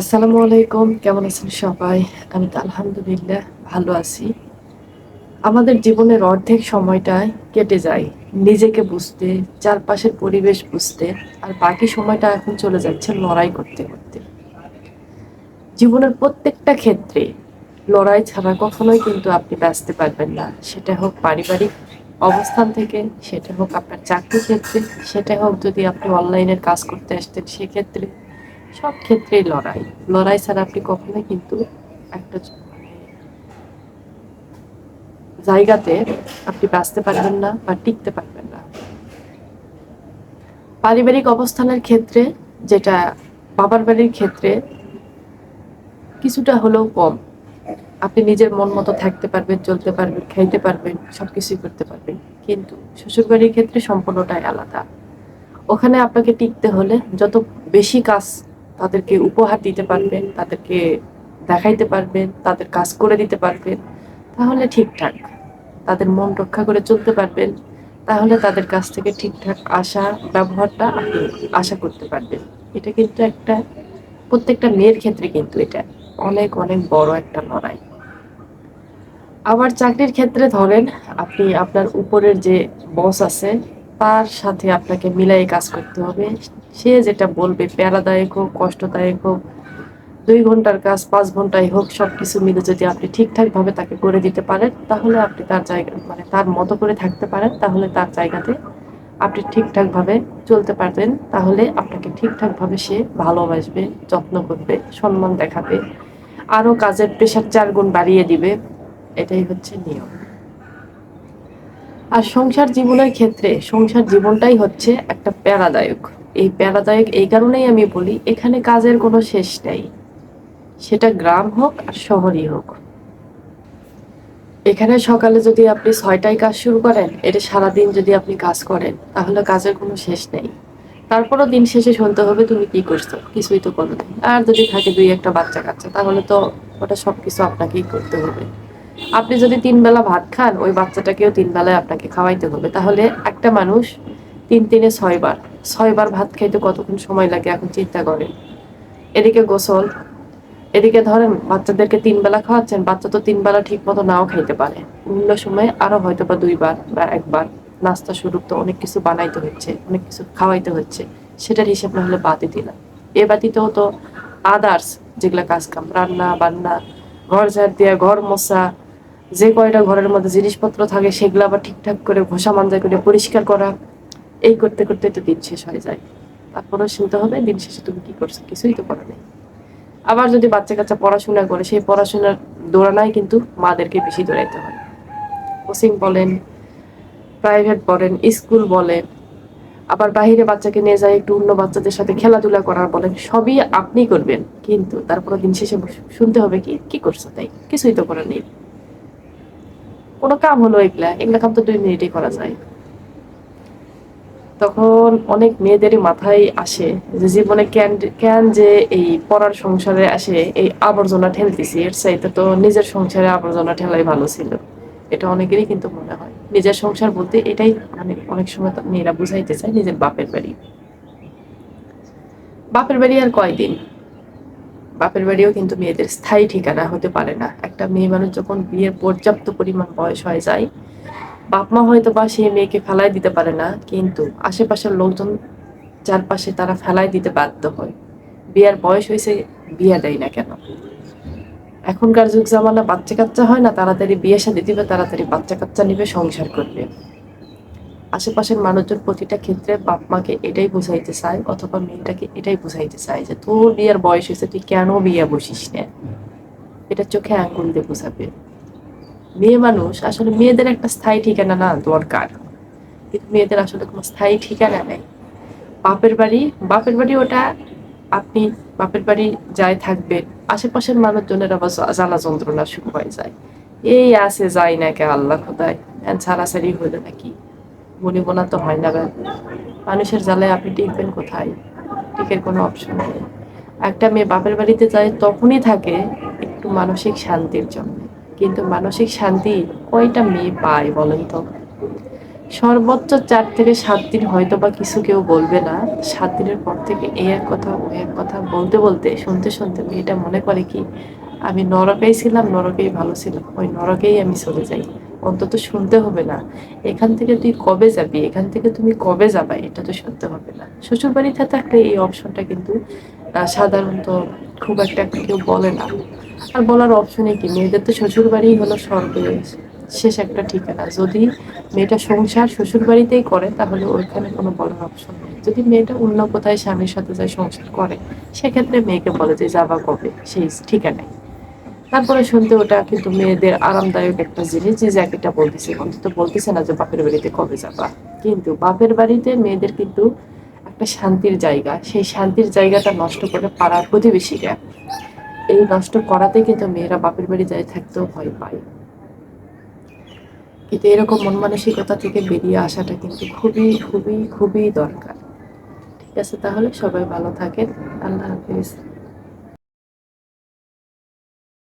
আসসালামু আলাইকুম। কেমন আছেন সবাই? আমি তো আলহামদুলিল্লাহ ভালো আছি। আমাদের জীবনের অর্ধেক সময়টাই কেটে যায় নিজেকে বুঝতে, চারপাশের পরিবেশ বুঝতে, আর বাকি সময়টা এখন চলে যাচ্ছে লড়াই করতে করতে। জীবনের প্রত্যেকটা ক্ষেত্রে লড়াই ছাড়া কখনোই কিন্তু আপনি বাঁচতে পারবেন না। সেটা হোক পারিবারিক অবস্থান থেকে, সেটা হোক আপনার চাকরির ক্ষেত্রে, সেটা হোক যদি আপনি অনলাইনের কাজ করতে আসতেন সেক্ষেত্রে। সব ক্ষেত্রেই লড়াই। লড়াই ছাড়া আপনি কখনোই কিন্তু একটা জায়গাতে আপনি বাঁচতে পারবেন না বা টিকতে পারবেন না। পারিবারিক অবস্থানের ক্ষেত্রে যেটা বাবার বাড়ির ক্ষেত্রে কিছুটা হলেও কম। আপনি নিজের মন মতো থাকতে পারবেন, চলতে পারবেন, খাইতে পারবেন, সবকিছুই করতে পারবেন। কিন্তু শ্বশুরবাড়ির ক্ষেত্রে সম্পূর্ণটাই আলাদা। ওখানে আপনাকে টিকতে হলে যত বেশি কাজ তাদেরকে উপহার দিতে পারবেন, তাদেরকে দেখাইতে পারবেন, তাদের কাজ করে দিতে পারবেন, তাহলে ঠিকঠাক তাদের মন রক্ষা করে চলতে পারবেন। তাহলে তাদের কাছ থেকে ঠিকঠাক আশা ব্যবহারটা আপনি আশা করতে পারবেন। এটা কিন্তু একটা প্রত্যেকটা মেয়ের ক্ষেত্রে কিন্তু এটা অনেক অনেক বড় একটা লড়াই। আবার চাকরির ক্ষেত্রে ধরেন আপনি আপনার উপরের যে বস আছে তার সাথে আপনাকে মিলাই কাজ করতে হবে। সে যেটা বলবে প্যারাদায়ক হোক, কষ্টদায়ক হোক, ২ ঘন্টার কাজ ৫ ঘন্টাই হোক, সবকিছু মিলে যদি আপনি ঠিকঠাক ভাবে তাকে করে দিতে পারেন তাহলে আপনি তার জায়গা মানে তার মতো করে থাকতে পারেন, তাহলে তার জায়গাতে আপনি ঠিকঠাক ভাবে চলতে পারবেন। তাহলে আপনাকে ঠিকঠাক ভাবে সে ভালোবাসবে, যত্ন করবে, সম্মান দেখাবে, আরো কাজের প্রেশার ৪ গুণ বাড়িয়ে দিবে। এটাই হচ্ছে নিয়ম। আর সংসার জীবনের ক্ষেত্রে সংসার জীবনটাই হচ্ছে একটা প্যারাদায়ক। এই প্যারাদায়ক এই কারণেই আমি বলি, এখানে কাজের কোনো শেষ নেই। সেটা গ্রাম হোক আর শহরই হোক। এখানে সকালে যদি আপনি ৬টায় কাজ শুরু করেন, এটা সারাদিন যদি আপনি কাজ করেন তাহলে কাজের কোনো শেষ নেই। তারপরও দিন শেষে শুনতে হবে তুমি কি করছো, কিছুই তো করোনি। আর যদি থাকে ২-১টা বাচ্চা কাচ্চা তাহলে তো ওটা সবকিছু আপনাকেই করতে হবে। আপনি যদি ৩ বেলা ভাত খান, ওই বাচ্চাটাকেও ৩ বেলায় আপনাকে খাওয়াইতে হবে। তাহলে একটা মানুষ ৩ × ৩ = ৬ বার। ৬ বার ভাত খাইতে কতক্ষণ সময় লাগে এখন চিন্তা করেন। এদিকে গোসল, এদিকে ধরেন বাচ্চাদেরকে ৩ বেলা খাওয়াচ্ছেন, বাচ্চা তো ৩ বেলা ঠিক মতো নাও খাইতে পারে। বিভিন্ন সময়ে আরো হয়তো বা ২ বার বা ১ বার নাস্তা শুরু তো অনেক কিছু বানাইতে হচ্ছে, অনেক কিছু খাওয়াইতে হচ্ছে। সেটার হিসাব না হলে বাদই দিলাম। এ বাতিতেও তো আদার্স যেগুলা কাজ কাম, রান্না বান্না, ঘর ঝাড় দেওয়া, ঘর মোছা, যে কয়টা ঘরের মধ্যে জিনিসপত্র থাকে সেগুলো আবার ঠিকঠাক করে ঘষা মাজা করে পরিষ্কার করা, এই করতে করতে তো দিন শেষ হয়ে যায়। তারপরেও শুনতে হবে দিন শেষে তুমি কি করছো, কিছুই তো করো নাই। আবার যদি বাচ্চা কাচ্চা পড়াশোনা করে, সেই পড়াশোনার দৌড়ানায় কিন্তু মাদেরকে বেশি দৌড়াইতে হয়। কোচিং বলেন, প্রাইভেট বলেন, স্কুল বলেন, আবার বাহিরে বাচ্চাকে নিয়ে যায় একটু অন্য বাচ্চাদের সাথে খেলাধুলা করার বলেন, সবই আপনি করবেন। কিন্তু তারপরে দিন শেষে শুনতে হবে কি কি করছো, তাই কিছুই তো করার নেই। কোনো কাম হলো এগুলা এগুলা কাম তো ২ মিনিটেই করা যায়। তখন অনেক মেয়েদেরই মাথায় আসে যে জীবনে কেন কেন যে এই পড়ার সংসারে আসে এই আবর্জনা ঠেলতেছি, এর চাইতে তো নিজের সংসারে আবর্জনা ঠেলাই ভালো ছিল। এটা অনেকেরই কিন্তু মনে হয়। নিজের সংসার বলতে এটাই, মানে অনেক সময় তো মেয়েরা বুঝাইতে চায় নিজের বাপের বাড়ি। বাপের বাড়ি আর কয়দিন? বাপের বাড়িও কিন্তু মেয়েদের স্থায়ী ঠিকানা হতে পারে না। একটা মেয়ে মানুষ যখন বিয়ের পর্যাপ্ত পরিমাণ বয়স হয়ে যায়, বাপ মা হয়তো বা সেই মেয়েকে ফেলাই দিতে পারে না, কিন্তু আশেপাশের লোকজন চারপাশে তারা ফেলাই দিতে বাধ্য হয়। বিয়ার বয়স হয়েছে, বিয়া দেয় না কেন? এখনকার যুগ জামানা বাচ্চা কাচ্চা হয় না, তাড়াতাড়ি বিয়ে শাদী দিবে, তাড়াতাড়ি বাচ্চা কাচ্চা নিবে, সংসার করবে। আশেপাশের মানুষজন প্রতিটা ক্ষেত্রে বাপ মাকে এটাই বুঝাইতে চায়, অথবা মেয়েটাকে এটাই বুঝাইতে চায় যে তোর বিয়ার বয়স হয়েছে, তুই কেন বিয়ে বসিস না। এটা চোখে আঙ্গুল দিয়ে বুঝাবে। মেয়ে মানুষ আসলে, মেয়েদের একটা স্থায়ী ঠিকানা না দরকার, কিন্তু মেয়েদের আসলে কোনো স্থায়ী ঠিকানা নেই। বাপের বাড়ি, বাপের বাড়ি ওটা আপনি বাপের বাড়ি যাই থাকবেন, আশেপাশের মানুষজনের আবার জ্বালা যন্ত্রণা শুরু হয়ে যায়। এই আছে যাই না কে আল্লাহ খোদায়, ছাড়াছাড়ি হইলো নাকি, বনিব না তো হয় না। মানুষের জ্বালায় আপনি টিকবেন কোথায়? টিকের কোনো অপশন নেই। একটা মেয়ে বাপের বাড়িতে যায় তখনই থাকে একটু মানসিক শান্তির জন্য। কিন্তু মানসিক শান্তি কয়টা মেয়ে পায় বলেন তো? সর্বোচ্চ 4 থেকে 7 দিন হয়তো বা কিছু কেউ বলবে না। 7 দিনের পর থেকে এই এক কথা ওই এক কথা বলতে বলতে শুনতে শুনতে মেয়েটা মনে করে কি আমি নরকেই ছিলাম, নরকেই ভালো ছিলাম, ওই নরকেই আমি চলে যাই। অন্তত শুনতে হবে না এখান থেকে তুই কবে যাবি, এখান থেকে তুমি কবে যাবা, এটা তো শুনতে হবে না। শ্বশুর বাড়িতে থাকলে এই অপশনটা কিন্তু সাধারণত খুব একটা কেউ বলে না। আর বলার অপশনে কি, মেয়েদের তো শ্বশুর বাড়ি হলো স্বর্গের শেষ একটা ঠিকানা। যদি মেয়েটা সংসার শ্বশুর বাড়িতেই করে তাহলে ওইখানে কোনো বলার অপশন নেই। যদি মেয়েটা অন্য কোথায় স্বামীর সাথে যায় সংসার করে, সেক্ষেত্রে মেয়েকে বলে যে যাবা কবে সেই ঠিকানায়। তারপরে শুনতে ওটা কিন্তু মেয়েদের আরামদায়ক একটা জিনিস, যে জ্যাকেটটা বলতেছে, অন্তত বলতেছে না যে বাপের বাড়িতে কবে যাবা। কিন্তু বাপের বাড়িতে মেয়েদের কিন্তু একটা শান্তির জায়গা, সেই শান্তির জায়গাটা নষ্ট করে পাড়ার প্রতিবেশীরা, এই নষ্ট করাতে কিন্তু মেয়েরা বাপের বাড়ি যায় থাকতেও ভয় পায়। কিন্তু এরকম মন মানসিকতা থেকে বেরিয়ে আসাটা কিন্তু খুবই খুবই খুবই দরকার। ঠিক আছে, তাহলে সবাই ভালো থাকেন। আল্লাহ হাফিজ।